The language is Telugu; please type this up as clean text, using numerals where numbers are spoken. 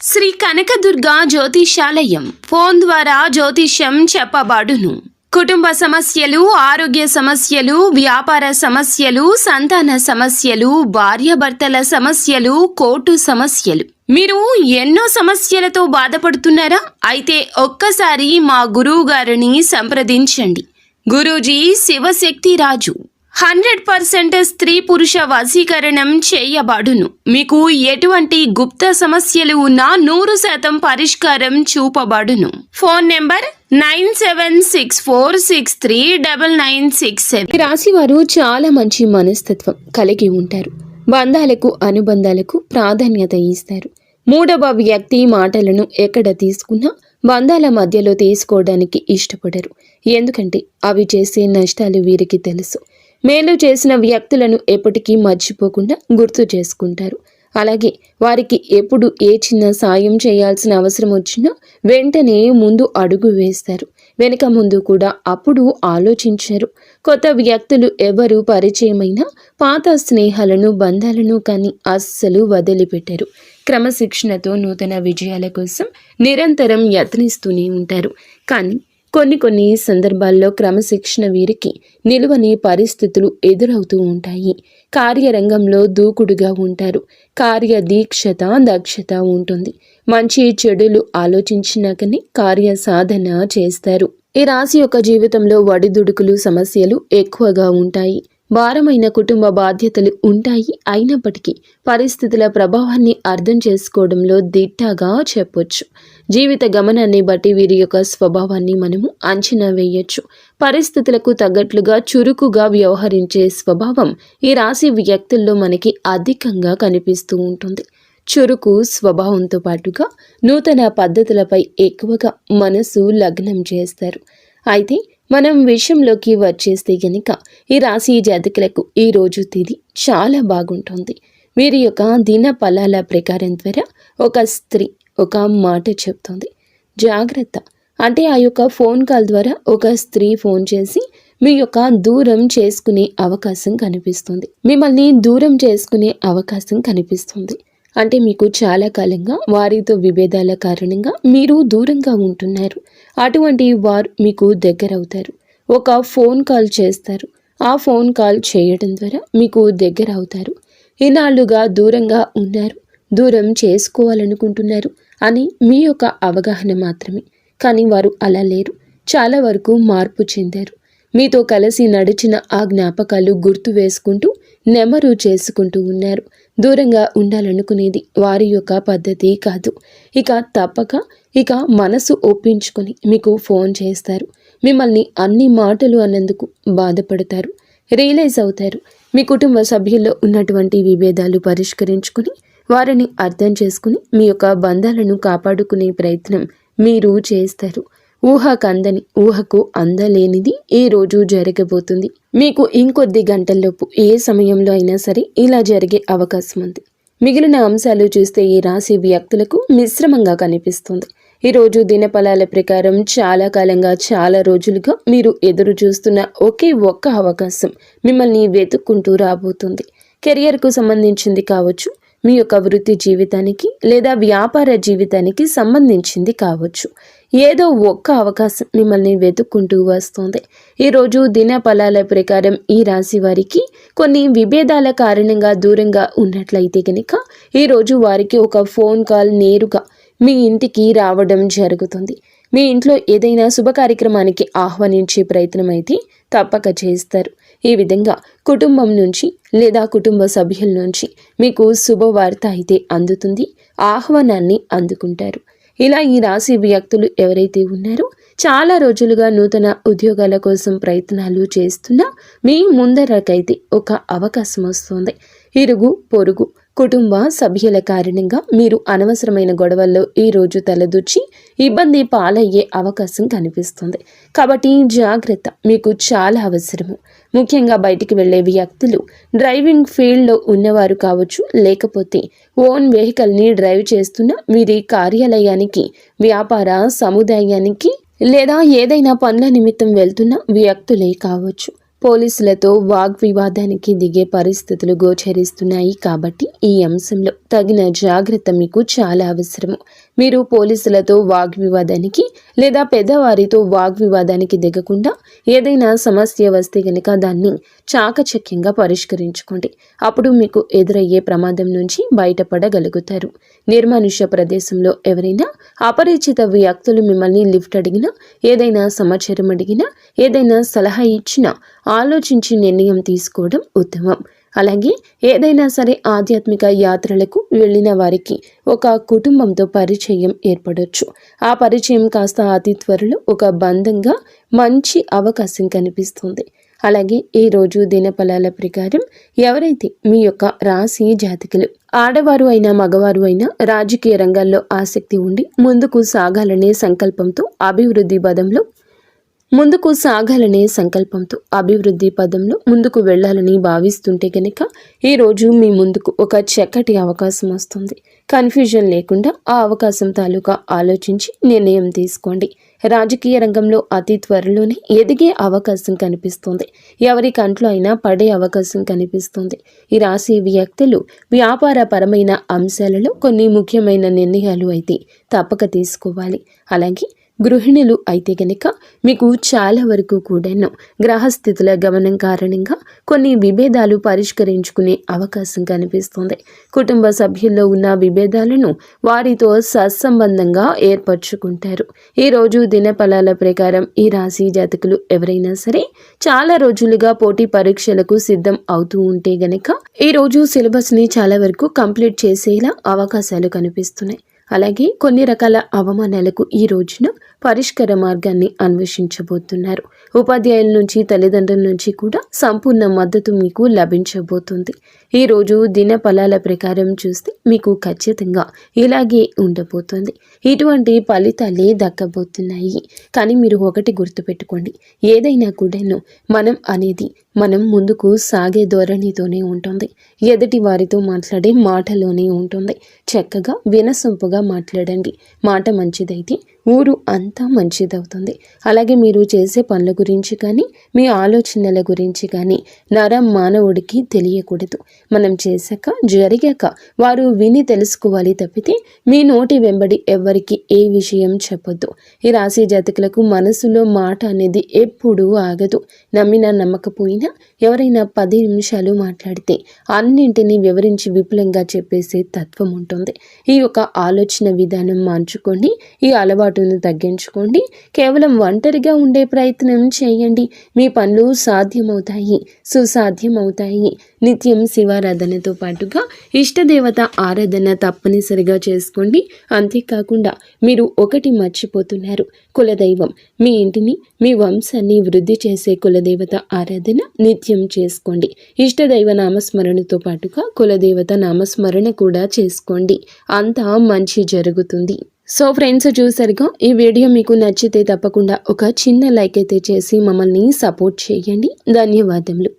శ్రీ కనకదుర్గా జ్యోతిషాలయం ఫోన్ ద్వారా జ్యోతిష్యం చెప్పబడును. కుటుంబ సమస్యలు, ఆరోగ్య సమస్యలు, వ్యాపార సమస్యలు, సంతాన సమస్యలు, భార్యాభర్తల సమస్యలు, కోర్టు సమస్యలు. మీరు ఎన్నో సమస్యలతో బాధపడుతున్నారా? అయితే ఒక్కసారి మా గురువు గారిని సంప్రదించండి. గురూజీ శివశక్తి రాజు 100% స్త్రీ పురుష వశీకరణం చేయబడును. మీకు ఎటువంటి గుప్త సమస్యలు ఉన్నా 100% పరిష్కారం చూపబడును. Phone number 9764639967. ఈ రాశి వారు చాలా మంచి మనస్తత్వం కలిగి ఉంటారు. బంధాలకు, అనుబంధాలకు ప్రాధాన్యత ఇస్తారు. మూడవ వ్యక్తి మాటలను ఎక్కడ తీసుకున్నా బంధాల మధ్యలో తీసుకోవడానికి ఇష్టపడరు. ఎందుకంటే అవి చేసే నష్టాలు వీరికి తెలుసు. మేలు చేసిన వ్యక్తులను ఎప్పటికీ మర్చిపోకుండా గుర్తు చేసుకుంటారు. అలాగే వారికి ఎప్పుడు ఏ చిన్న సాయం చేయాల్సిన అవసరం వచ్చినా వెంటనే ముందు అడుగు వేస్తారు. వెనుక ముందు కూడా అప్పుడు ఆలోచించారు. కొత్త వ్యక్తులు ఎవరు పరిచయమైనా పాత స్నేహాలను, బంధాలను కానీ అస్సలు వదిలిపెట్టారు. క్రమశిక్షణతో నూతన విజయాల కోసం నిరంతరం యత్నిస్తూనే ఉంటారు. కానీ కొన్ని సందర్భాల్లో క్రమశిక్షణ వీరికి నిలువని పరిస్థితులు ఎదురవుతూ ఉంటాయి. కార్యరంగంలో దూకుడుగా ఉంటారు. కార్యదీక్షత, దక్షత ఉంటుంది. మంచి చెడులు ఆలోచించినా కానీ కార్య సాధన చేస్తారు. ఈ రాశి యొక్క జీవితంలో ఒడిదుడుకులు, సమస్యలు ఎక్కువగా ఉంటాయి. భారమైన కుటుంబ బాధ్యతలు ఉంటాయి. అయినప్పటికీ పరిస్థితుల ప్రభావాన్ని అర్థం చేసుకోవడంలో దిట్టగా చెప్పొచ్చు. జీవిత గమనాన్ని బట్టి వీరి యొక్క స్వభావాన్ని మనము అంచనా వేయొచ్చు. పరిస్థితులకు తగ్గట్లుగా చురుకుగా వ్యవహరించే స్వభావం ఈ రాశి వ్యక్తుల్లో మనకి అధికంగా కనిపిస్తూ ఉంటుంది. చురుకు స్వభావంతో పాటుగా నూతన పద్ధతులపై ఎక్కువగా మనసు లగ్నం చేస్తారు. అయితే మనం విషయంలోకి వచ్చేస్తే గనుక ఈ రాశి జాతకులకు ఈ రోజు తేదీ చాలా బాగుంటుంది. వీరి యొక్క దిన ఫలాల ప్రకారం ద్వారా ఒక స్త్రీ ఒక మాట చెప్తుంది, జాగ్రత్త. అంటే ఆ యొక్క ఫోన్ కాల్ ద్వారా ఒక స్త్రీ ఫోన్ చేసి మీ యొక్క దూరం చేసుకునే అవకాశం కనిపిస్తుంది. మిమ్మల్ని దూరం చేసుకునే అవకాశం కనిపిస్తుంది. అంటే మీకు చాలా కాలంగా వారితో విభేదాల కారణంగా మీరు దూరంగా ఉంటున్నారు. అటువంటి వారు మీకు దగ్గర అవుతారు. ఒక ఫోన్ కాల్ చేస్తారు. ఆ ఫోన్ కాల్ చేయడం ద్వారా మీకు దగ్గర అవుతారు. ఇన్నాళ్లుగా దూరంగా ఉన్నారు, దూరం చేసుకోవాలనుకుంటున్నారు అని మీ యొక్క అవగాహన మాత్రమే. కానీ వారు అలా లేరు. చాలా వరకు మార్పు చెందారు. మీతో కలిసి నడిచిన ఆ జ్ఞాపకాలు గుర్తు వేసుకుంటూ నెమరు చేసుకుంటూ ఉన్నారు. దూరంగా ఉండాలనుకునేది వారి యొక్క పద్ధతి కాదు. ఇక మనసు ఒప్పించుకొని మీకు ఫోన్ చేస్తారు. మిమ్మల్ని అన్ని మాటలు అన్నందుకు బాధపడతారు. రియలైజ్ అవుతారు. మీ కుటుంబ సభ్యుల్లో ఉన్నటువంటి విభేదాలు పరిష్కరించుకుని వారిని అర్థం చేసుకుని మీ యొక్క బంధాలను కాపాడుకునే ప్రయత్నం మీరు చేస్తారు. ఊహకు అందలేనిది ఈ రోజు జరగబోతుంది. మీకు ఇంకొద్ది గంటల్లోపు ఏ సమయంలో అయినా సరే ఇలా జరిగే అవకాశం ఉంది. మిగిలిన అంశాలు చూస్తే ఈ రాశి వ్యక్తులకు మిశ్రమంగా కనిపిస్తుంది. ఈరోజు దినఫలాల ప్రకారం చాలా కాలంగా, చాలా రోజులుగా మీరు ఎదురు చూస్తున్న ఒకే ఒక్క అవకాశం మిమ్మల్ని వెతుక్కుంటూ రాబోతుంది. కెరియర్కు సంబంధించింది కావచ్చు, మీ యొక్క వృత్తి జీవితానికి లేదా వ్యాపార జీవితానికి సంబంధించింది కావచ్చు. ఏదో ఒక్క అవకాశం మిమ్మల్ని వెతుక్కుంటూ వస్తుంది. ఈరోజు దిన ఫలాల ప్రకారం ఈ రాశి వారికి కొన్ని విభేదాల కారణంగా దూరంగా ఉన్నట్లయితే కనుక ఈరోజు వారికి ఒక ఫోన్ కాల్ నేరుగా మీ ఇంటికి రావడం జరుగుతుంది. మీ ఇంట్లో ఏదైనా శుభ కార్యక్రమానికి ఆహ్వానించే ప్రయత్నం అయితే తప్పక చేస్తారు. ఈ విధంగా కుటుంబం నుంచి లేదా కుటుంబ సభ్యుల నుంచి మీకు శుభవార్త అయితే అందుతుంది. ఆహ్వానాన్ని అందుకుంటారు. ఇలా ఈ రాశి వ్యక్తులు ఎవరైతే ఉన్నారో చాలా రోజులుగా నూతన ఉద్యోగాల కోసం ప్రయత్నాలు చేస్తున్నా మీ ముందరకైతే ఒక అవకాశం వస్తుంది. ఇరుగు పొరుగు కుటుంబ సభ్యుల కారణంగా మీరు అనవసరమైన గొడవల్లో ఈరోజు తలదూర్చి ఇబ్బంది పాలయ్యే అవకాశం కనిపిస్తుంది. కాబట్టి జాగ్రత్త మీకు చాలా అవసరము. ముఖ్యంగా బయటికి వెళ్ళే వ్యక్తులు డ్రైవింగ్ ఫీల్డ్లో ఉన్నవారు కావచ్చు, లేకపోతే ఓన్ వెహికల్ని డ్రైవ్ చేస్తున్న వీరి కార్యాలయానికి, వ్యాపార సముదాయానికి లేదా ఏదైనా పనుల నిమిత్తం వెళ్తున్న వ్యక్తులే కావచ్చు. పోలీసులతో వాగ్వివాదానికి దిగే పరిస్థితులు గోచరిస్తున్నాయి కాబట్టి ఈ అంశంలో తగిన జాగ్రత్త మీకు చాలా అవసరము. మీరు పోలీసులతో వాగ్వివాదానికి లేదా పెద్దవారితో వాగ్వివాదానికి దిగకుండా ఏదైనా సమస్య వస్తే గనక దాన్ని చాకచక్యంగా పరిష్కరించుకోండి. అప్పుడు మీకు ఎదురయ్యే ప్రమాదం నుంచి బయటపడగలుగుతారు. నిర్మానుష్య ప్రదేశంలో ఎవరైనా అపరిచిత వ్యక్తులు మిమ్మల్ని లిఫ్ట్ అడిగినా, ఏదైనా సమాచారం అడిగినా, ఏదైనా సలహా ఇచ్చినా ఆలోచించి నిర్ణయం తీసుకోవడం ఉత్తమం. అలాగే ఏదైనా సరే ఆధ్యాత్మిక యాత్రలకు వెళ్ళిన వారికి ఒక కుటుంబంతో పరిచయం ఏర్పడవచ్చు. ఆ పరిచయం కాస్త అతి త్వరలో ఒక బంధంగా మంచి అవకాశం కనిపిస్తుంది. అలాగే ఈ రోజు దినఫలాల ప్రకారం ఎవరైతే మీ యొక్క రాశి జాతకులు ఆడవారు అయినా మగవారు అయినా రాజకీయ రంగాల్లో ఆసక్తి ఉండి ముందుకు సాగాలనే సంకల్పంతో అభివృద్ధి పదంలో ముందుకు వెళ్ళాలని భావిస్తుంటే గనక ఈరోజు మీ ముందుకు ఒక చక్కటి అవకాశం వస్తుంది. కన్ఫ్యూజన్ లేకుండా ఆ అవకాశం తాలూకా ఆలోచించి నిర్ణయం తీసుకోండి. రాజకీయ రంగంలో అతి త్వరలోనే ఎదిగే అవకాశం కనిపిస్తుంది. ఎవరి కంట్లో అయినా పడే అవకాశం కనిపిస్తుంది. ఈ రాశి వ్యక్తులు వ్యాపారపరమైన అంశాలలో కొన్ని ముఖ్యమైన నిర్ణయాలు అయితే తప్పక తీసుకోవాలి. అలాగే గృహిణులు అయితే గనక మీకు చాలా వరకు కూడాను గ్రహస్థితుల గమనం కారణంగా కొన్ని విభేదాలు పరిష్కరించుకునే అవకాశం కనిపిస్తుంది. కుటుంబ సభ్యుల్లో ఉన్న విభేదాలను వారితో సత్సంబంధంగా ఏర్పరచుకుంటారు. ఈరోజు దినఫలాల ప్రకారం ఈ రాశి జాతకులు ఎవరైనా సరే చాలా రోజులుగా పోటీ పరీక్షలకు సిద్ధం అవుతూ ఉంటే గనక ఈరోజు సిలబస్ని చాలా వరకు కంప్లీట్ చేసేలా అవకాశాలు కనిపిస్తున్నాయి. అలాగే కొన్ని రకాల అవమానాలకు ఈ రోజున పరిష్కార మార్గాన్ని అన్వేషించబోతున్నారు. ఉపాధ్యాయుల నుంచి, తల్లిదండ్రుల నుంచి కూడా సంపూర్ణ మద్దతు మీకు లభించబోతుంది. ఈరోజు దిన ఫలాల ప్రకారం చూస్తే మీకు ఖచ్చితంగా ఇలాగే ఉండబోతుంది. ఇటువంటి ఫలితాలే దక్కబోతున్నాయి. కానీ మీరు ఒకటి గుర్తుపెట్టుకోండి, ఏదైనా కూడాను మనం ముందుకు సాగే ధోరణితోనే ఉంటుంది. ఎదుటి వారితో మాట్లాడే మాటలోనే ఉంటుంది. చక్కగా వినసొంపుగా మాట్లాడండి. మాట మంచిదైతే ఊరు అంతా మంచిదవుతుంది. అలాగే మీరు చేసే పనుల గురించి కానీ, మీ ఆలోచనల గురించి కానీ మానవుడికి తెలియకూడదు. మనం చేశాక, జరిగాక వారు విని తెలుసుకోవాలి తప్పితే మీ నోటి వెంబడి ఎవ్వరికి ఏ విషయం చెప్పొద్దు. ఈ రాశి జాతకులకు మనసులో మాట అనేది ఎప్పుడూ ఆగదు. నమ్మినా నమ్మకపోయినా ఎవరైనా 10 నిమిషాలు మాట్లాడితే అన్నింటినీ వివరించి విపులంగా చెప్పేసే తత్వం ఉంటుంది. ఈ యొక్క ఆలోచన విధానం మార్చుకోండి. ఈ అలవాటును తగ్గించుకోండి. కేవలం ఒంటరిగా ఉండే ప్రయత్నం చేయండి. మీ పనులు సాధ్యమవుతాయి, సుసాధ్యమవుతాయి. నిత్యం శివారాధనతో పాటుగా ఇష్టదేవత ఆరాధన తప్పనిసరిగా చేసుకోండి. అంతేకాకుండా మీరు ఒకటి మర్చిపోతున్నారు, కులదైవం. మీ ఇంటిని, మీ వంశాన్ని వృద్ధి చేసే కులదేవత ఆరాధన నిత్యం చేసుకోండి. ఇష్టదైవ నామస్మరణతో పాటుగా కులదేవత నామస్మరణ కూడా చేసుకోండి. అంతా మంచి జరుగుతుంది. సో ఫ్రెండ్స్, చూసారుగా, ఈ వీడియో మీకు నచ్చితే తప్పకుండా ఒక చిన్న లైక్ అయితే చేసి మమ్మల్ని సపోర్ట్ చేయండి. ధన్యవాదములు.